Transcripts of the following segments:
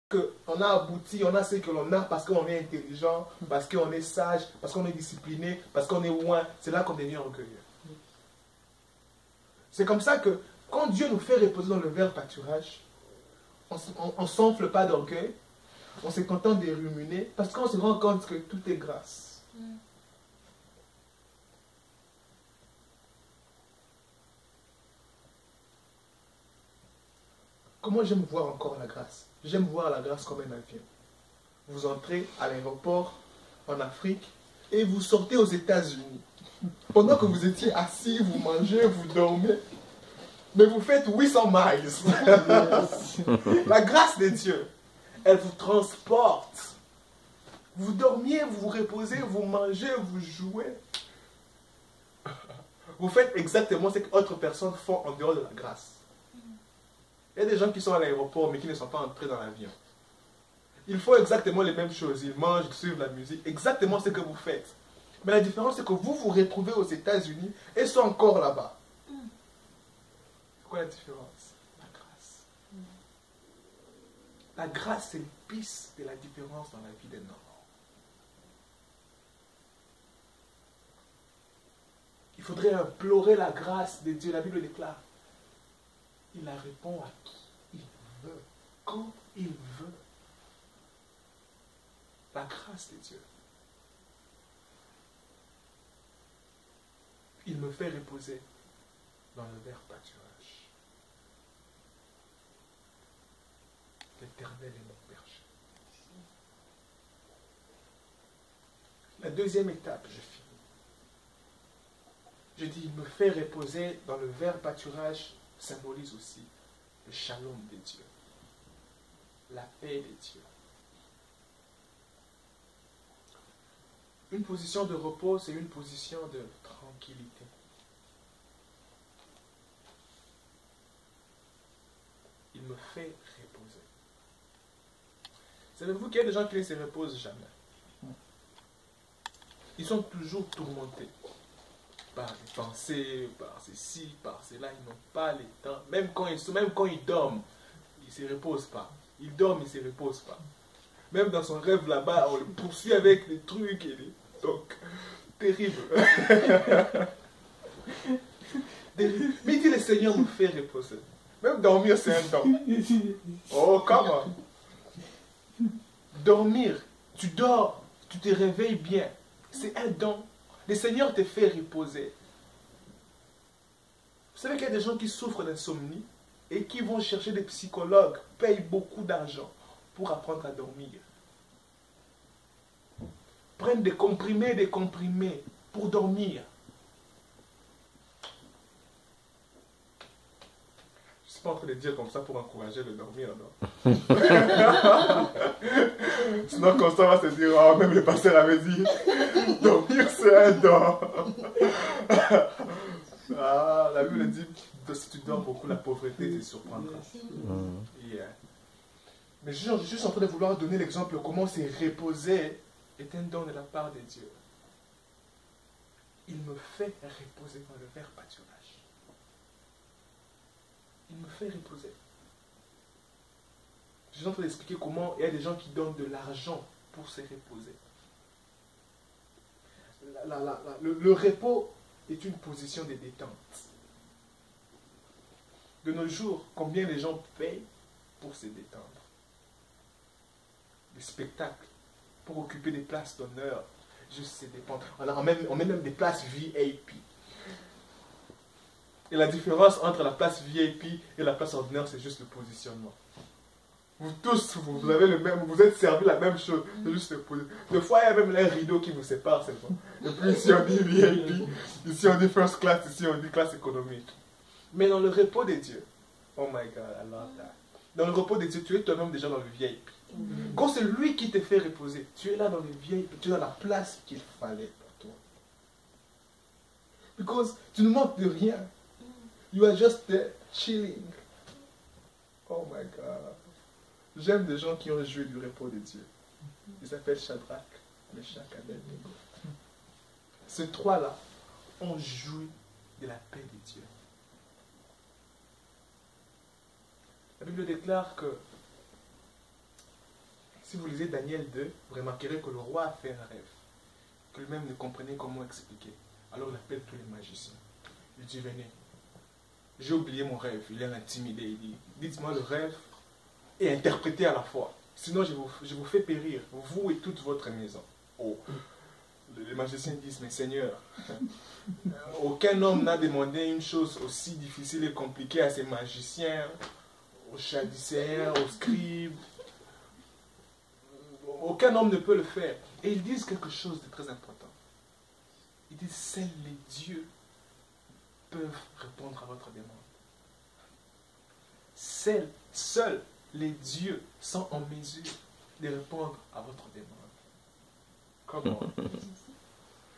qu'on a abouti, on a ce que l'on a parce qu'on est intelligent, parce qu'on est sage, parce qu'on est discipliné, parce qu'on est loin. C'est là qu'on devient orgueilleux. C'est comme ça que quand Dieu nous fait reposer dans le vert pâturage, on ne s'enfle pas d'orgueil, on se contente de ruminer parce qu'on se rend compte que tout est grâce. Comment j'aime voir encore la grâce? J'aime voir la grâce comme un avion. Vous entrez à l'aéroport en Afrique et vous sortez aux États-Unis. Pendant que vous étiez assis, vous mangez, vous dormez, mais vous faites 800 miles. La grâce de Dieu, elle vous transporte. Vous dormiez, vous vous reposez, vous mangez, vous jouez. Vous faites exactement ce que d'autres personnes font en dehors de la grâce. Il y a des gens qui sont à l'aéroport mais qui ne sont pas entrés dans l'avion. Ils font exactement les mêmes choses. Ils mangent, ils suivent la musique, exactement ce que vous faites. Mais la différence, c'est que vous vous retrouvez aux États-Unis et sont encore là-bas. C'est quoi la différence? La grâce. La grâce, c'est l'épice de la différence dans la vie d'un homme. Il faudrait implorer la grâce de Dieu. La Bible déclare. Il la répond à qui il veut, quand il veut. La grâce de Dieu. Il me fait reposer dans le vert pâturage. L'Éternel est mon berger. La deuxième étape, je finis. Je dis, il me fait reposer dans le vert pâturage, symbolise aussi le shalom de Dieu, la paix de Dieu. Une position de repos, c'est une position de tranquillité. Il me fait reposer. Savez-vous qu'il y a des gens qui ne se reposent jamais? Ils sont toujours tourmentés par les pensées, par ceci, par cela. Ils n'ont pas le temps. Même quand ils dorment, ils ne se reposent pas. Ils dorment, ils ne se reposent pas. Même dans son rêve là-bas, on le poursuit avec des trucs et des... Donc, terrible. Mais il dit le Seigneur nous fait reposer. Même dormir, c'est un don. Oh, comment? Dormir, tu dors, tu te réveilles bien. C'est un don. Le Seigneur te fait reposer. Vous savez qu'il y a des gens qui souffrent d'insomnie et qui vont chercher des psychologues, payent beaucoup d'argent pour apprendre à dormir. Prennent des comprimés pour dormir. Je ne suis pas en train de dire comme ça pour encourager le dormir, non? Sinon, comme ça, on va se dire, oh, même le pasteur avait dit, dormir c'est un don. Ah, la Bible dit, si tu dors beaucoup, la pauvreté te surprendra. Yeah. Mais je suis juste en train de vouloir donner l'exemple comment c'est reposer est un don de la part de Dieu. Il me fait reposer dans le vert pâturage. Il me fait reposer. Je suis en train d'expliquer comment il y a des gens qui donnent de l'argent pour se reposer. Le repos est une position de détente. De nos jours, combien de gens payent pour se détendre? Des spectacles, pour occuper des places d'honneur, juste se détendre. On met même des places VIP. Et la différence entre la place VIP et la place ordinaire, c'est juste le positionnement. Vous tous, vous avez le même, vous êtes servis la même chose, c'est juste le positionnement. Des fois, il y a même un rideau qui vous sépare seulement. Et puis ici on dit VIP, ici on dit first class, ici on dit classe économique. Mais dans le repos de Dieu, oh my God, I love that. Dans le repos de Dieu, tu es toi-même déjà dans le VIP. Quand c'est lui qui te fait reposer, tu es là dans le VIP, tu es dans la place qu'il fallait pour toi. Because tu ne manques de rien. You are just there, chilling. Oh my God. J'aime des gens qui ont joué du repos de Dieu. Ils s'appellent Shadrach, Meshach, Abednego. Ces trois-là ont joui de la paix de Dieu. La Bible déclare que Si vous lisez Daniel 2, vous remarquerez que le roi a fait un rêve, que lui-même ne comprenait comment expliquer. Alors il appelle tous les magiciens. Il dit, venez, j'ai oublié mon rêve. Il est intimidé. Il dit, dites-moi le rêve et interprétez à la fois. Sinon je vous fais périr, vous et toute votre maison. Oh. Les magiciens disent, mais Seigneur, aucun homme n'a demandé une chose aussi difficile et compliquée à ces magiciens, aux sadducéens, aux scribes. Aucun homme ne peut le faire. Et ils disent quelque chose de très important. Ils disent, seuls les dieux peuvent répondre à votre demande. Seuls les dieux sont en mesure de répondre à votre demande. Comment?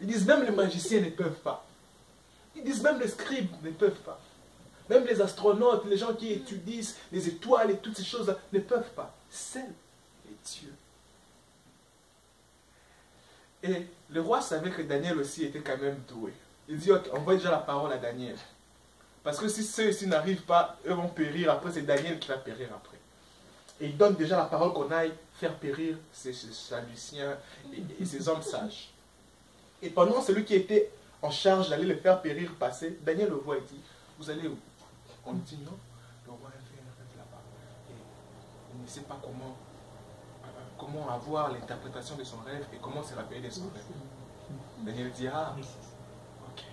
Ils disent, même les magiciens ne peuvent pas. Ils disent, même les scribes ne peuvent pas. Même les astronautes, les gens qui étudient les étoiles et toutes ces choses-là ne peuvent pas. Seuls les dieux. Et le roi savait que Daniel aussi était quand même doué. Il dit, ok, envoie déjà la parole à Daniel. Parce que si ceux-ci n'arrivent pas, eux vont périr. Après, c'est Daniel qui va périr après. Et il donne déjà la parole qu'on aille faire périr ces Sadduciens et ces hommes sages. Et pendant celui qui était en charge d'aller le faire périr passer, Daniel le voit et dit, vous allez où? On lui dit non. Le roi a fait un rêve là-bas. Et il ne sait pas comment avoir l'interprétation de son rêve et comment se rappeler de son rêve. Daniel dit, ah, ok.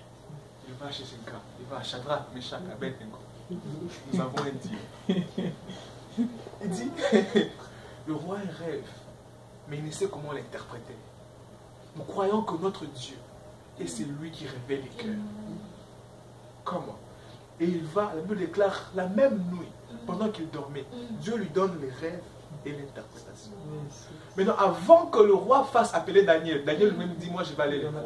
Il va chez ce gars. Il va à Shadrach, Meshach, Abednego. Nous avons un Dieu. Il dit, le roi a un rêve, mais il ne sait comment l'interpréter. Nous croyons que notre Dieu, et c'est lui qui révèle les cœurs. Comment? Et il va, la Bible déclare, la même nuit, pendant qu'il dormait, Dieu lui donne les rêves et l'interprétation. Maintenant, avant que le roi fasse appeler Daniel, Daniel lui-même dit, moi je vais aller les voir.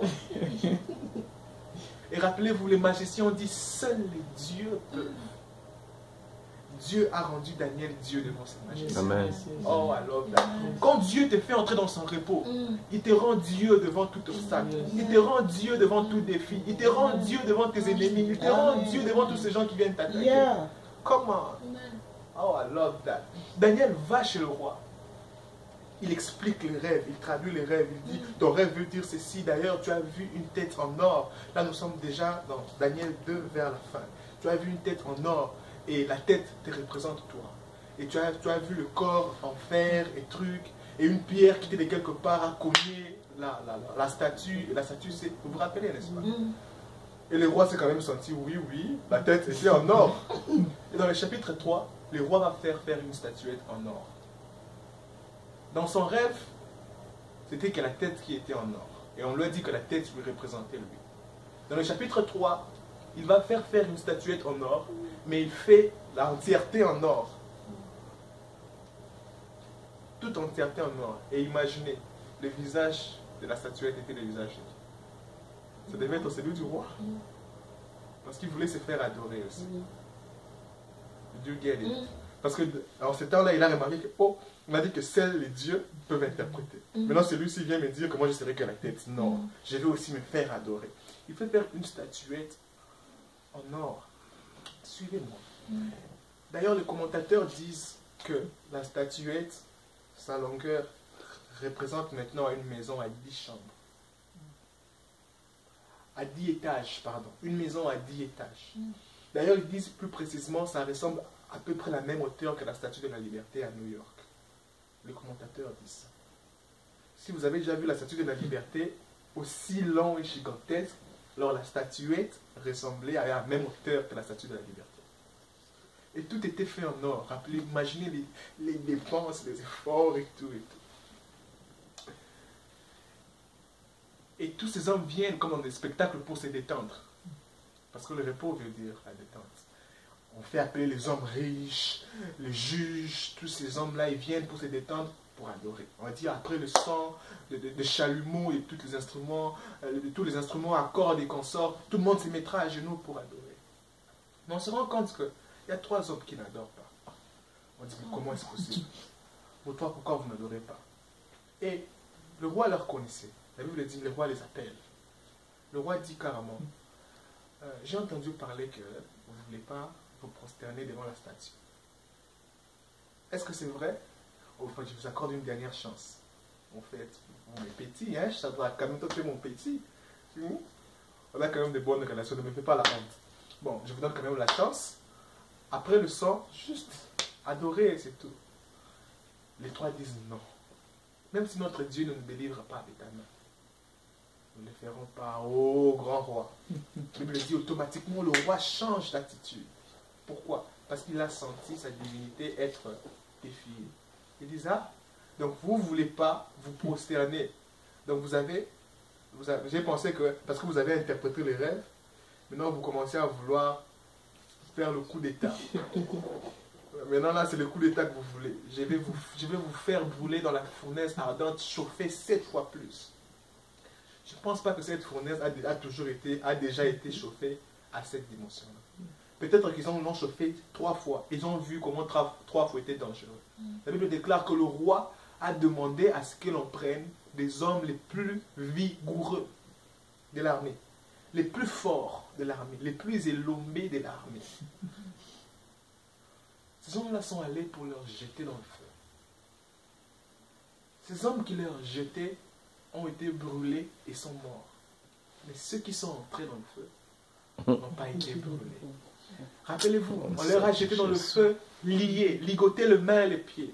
Et rappelez-vous, les magiciens ont dit, seuls les dieux peuvent. Dieu a rendu Daniel Dieu devant ses magiciens. Amen. Oh, I love that. Quand Dieu te fait entrer dans son repos, il te rend Dieu devant tout obstacle. Il te rend Dieu devant tout défi. Il te rend Dieu devant tes ennemis. Il te rend Dieu devant tous ces gens qui viennent t'attaquer. Comment? Oh, I love that. Daniel va chez le roi. Il explique les rêves, il traduit les rêves. Il dit, ton rêve veut dire ceci. D'ailleurs, tu as vu une tête en or. Là, nous sommes déjà dans Daniel 2 vers la fin. Tu as vu une tête en or. Et la tête te représente toi. Et tu as vu le corps en fer et trucs. Et une pierre qui était de quelque part à cogner la statue. Et la statue, c'est... Vous vous rappelez, n'est-ce pas? Et le roi s'est quand même senti, oui, la tête était en or. Et dans le chapitre 3, le roi va faire une statuette en or. Dans son rêve, c'était que la tête qui était en or. Et on lui a dit que la tête lui représentait lui. Dans le chapitre 3, il va faire une statuette en or, mais il fait l'entièreté en or. Toute entièreté en or. Et imaginez, le visage de la statuette était le visage de qui? Ça devait être celui du roi. Parce qu'il voulait se faire adorer aussi. Dieu guérit. Parce que en ce temps-là, il a remarqué que, oh, on a dit que seuls les dieux peuvent interpréter. Maintenant, celui-ci vient me dire que moi je serai que la tête. Non, je vais aussi me faire adorer. Il fait faire une statuette en or. Suivez-moi. D'ailleurs, les commentateurs disent que la statuette, sa longueur, représente maintenant une maison à 10 chambres. À 10 étages, pardon. Une maison à 10 étages. D'ailleurs, ils disent plus précisément, ça ressemble à peu près la même hauteur que la Statue de la Liberté à New York. Les commentateurs disent ça. Si vous avez déjà vu la Statue de la Liberté, aussi long et gigantesque, alors la statuette ressemblait à la même hauteur que la Statue de la Liberté. Et tout était fait en or. Rappelez, imaginez les dépenses, les efforts et tout. Et tous ces hommes viennent comme dans des spectacles pour se détendre. Parce que le repos veut dire la détente. On fait appeler les hommes riches, les juges, tous ces hommes-là, ils viennent pour se détendre, pour adorer. On dit après le son de chalumeau et tous les instruments à cordes et consorts, tout le monde se mettra à genoux pour adorer. Mais on se rend compte qu'il y a 3 hommes qui n'adorent pas. On dit, mais comment est-ce possible? Pour toi, pourquoi vous n'adorez pas? Et le roi leur connaissait. La Bible dit, le roi les appelle. Le roi dit carrément, j'ai entendu parler que vous ne voulez pas vous prosterner devant la statue. Est-ce que c'est vrai? enfin, je vous accorde une dernière chance. En fait, mon petit, hein, ça doit quand même faire mon petit. On a quand même des bonnes relations, ne me fais pas la honte. Bon, je vous donne quand même la chance. Après le sang, juste adorer, c'est tout. Les trois disent non. Même si notre Dieu ne nous délivre pas avec ta main, nous ne le ferons pas. Oh, grand roi. La Bible dit automatiquement, le roi change d'attitude. Pourquoi? Parce qu'il a senti sa divinité être défiée. Il dit, ah, donc vous ne voulez pas vous prosterner. Donc j'ai pensé que, parce que vous avez interprété les rêves, maintenant vous commencez à vouloir faire le coup d'état. Maintenant là, c'est le coup d'état que vous voulez. Je vais vous faire brûler dans la fournaise ardente, chauffer 7 fois plus. Je ne pense pas que cette fournaise a déjà été chauffée à cette dimension-là. Peut-être qu'ils l'ont chauffé 3 fois. Ils ont vu comment 3 fois était dangereux. La Bible déclare que le roi a demandé à ce que l'on prenne des hommes les plus vigoureux de l'armée, les plus forts de l'armée, les plus élombés de l'armée. Ces hommes-là sont allés pour leur jeter dans le feu. Ces hommes qui leur jetaient ont été brûlés et sont morts. Mais ceux qui sont entrés dans le feu n'ont pas été brûlés. Rappelez-vous, on leur a jeté dans le feu, liés, ligotés les mains et les pieds.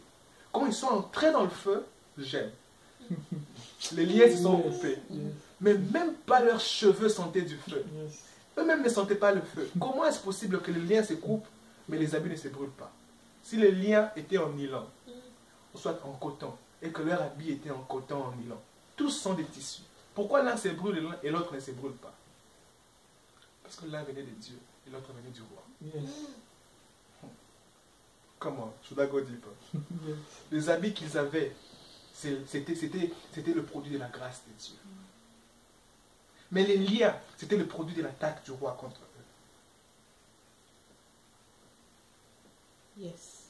Quand ils sont entrés dans le feu, j'aime. Les liens se sont coupés. Mais même pas leurs cheveux sentaient du feu. Eux-mêmes ne sentaient pas le feu. Comment est-ce possible que les liens se coupent, mais les habits ne se brûlent pas? Si les liens étaient en nylon, ou soit en coton, et que leurs habits étaient en coton, en nylon, tous sont des tissus. Pourquoi l'un se brûle et l'autre ne se brûle pas? Parce que l'un venait de Dieu et l'autre venait du roi. Yes. Comment? Je dois go deep. Yes. Les habits qu'ils avaient, c'était le produit de la grâce de Dieu. Mais les liens, c'était le produit de l'attaque du roi contre eux. Yes.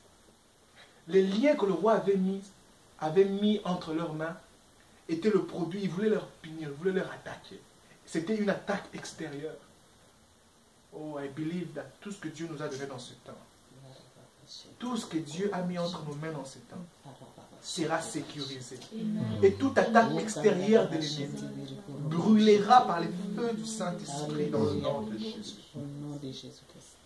Les liens que le roi avait mis entre leurs mains étaient le produit, il voulait leur punir, il voulait leur attaquer. C'était une attaque extérieure. Oh, I believe that tout ce que Dieu nous a donné dans ce temps, tout ce que Dieu a mis entre nos mains dans ce temps, sera sécurisé. Et toute attaque extérieure de l'ennemi brûlera par les feux du Saint-Esprit dans le nom de Jésus. Au nom de Jésus-Christ.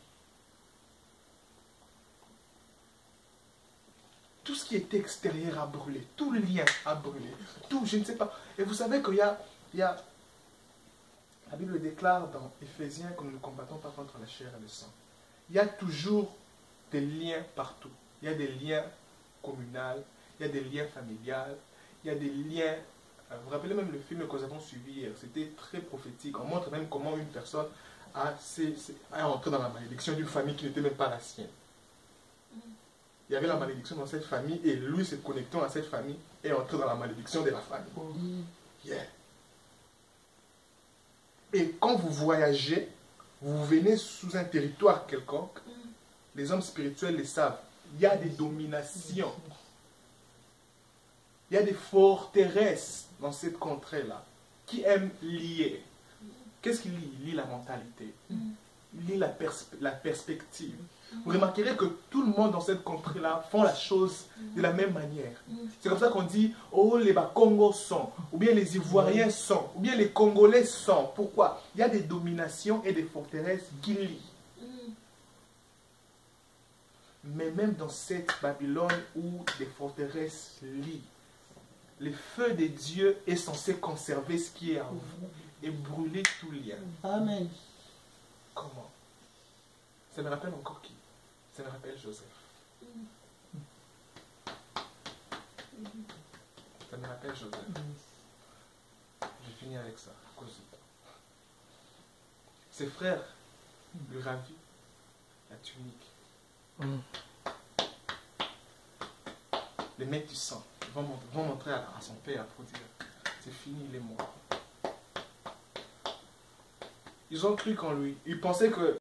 Tout ce qui était extérieur a brûlé, tout le lien a brûlé, tout, je ne sais pas. Et vous savez qu'il y a la Bible déclare dans Éphésiens que nous ne combattons pas contre la chair et le sang. Il y a toujours des liens partout. Il y a des liens communaux, il y a des liens familiaux, il y a des liens... Vous vous rappelez même le film que nous avons suivi hier, c'était très prophétique. On montre même comment une personne a entré dans la malédiction d'une famille qui n'était même pas la sienne. Il y avait la malédiction dans cette famille et lui, se connectant à cette famille, est entré dans la malédiction de la famille. Yeah. Et quand vous voyagez, vous venez sous un territoire quelconque, les hommes spirituels le savent. Il y a des dominations. Il y a des forteresses dans cette contrée-là qui aiment lier. Qu'est-ce qu'il lie? Il lie la mentalité. Il lie la perspective. Vous remarquerez que tout le monde dans cette contrée-là font la chose de la même manière. C'est comme ça qu'on dit, oh, les Congos sont, ou bien les Ivoiriens sont, ou bien les Congolais sont. Pourquoi? Il y a des dominations et des forteresses qui lient. Mais même dans cette Babylone où des forteresses lient, le feu de Dieu est censé conserver ce qui est en vous et brûler tout lien. Amen. Comment? Ça me rappelle encore qui? Ça me rappelle Joseph. Ça me rappelle Joseph. Je finis avec ça, à cause du temps. Ses frères lui ravit la tunique. Les mecs du sang vont montrer à son père pour dire, c'est fini, il est mort. Ils ont cru qu'en lui. Ils pensaient que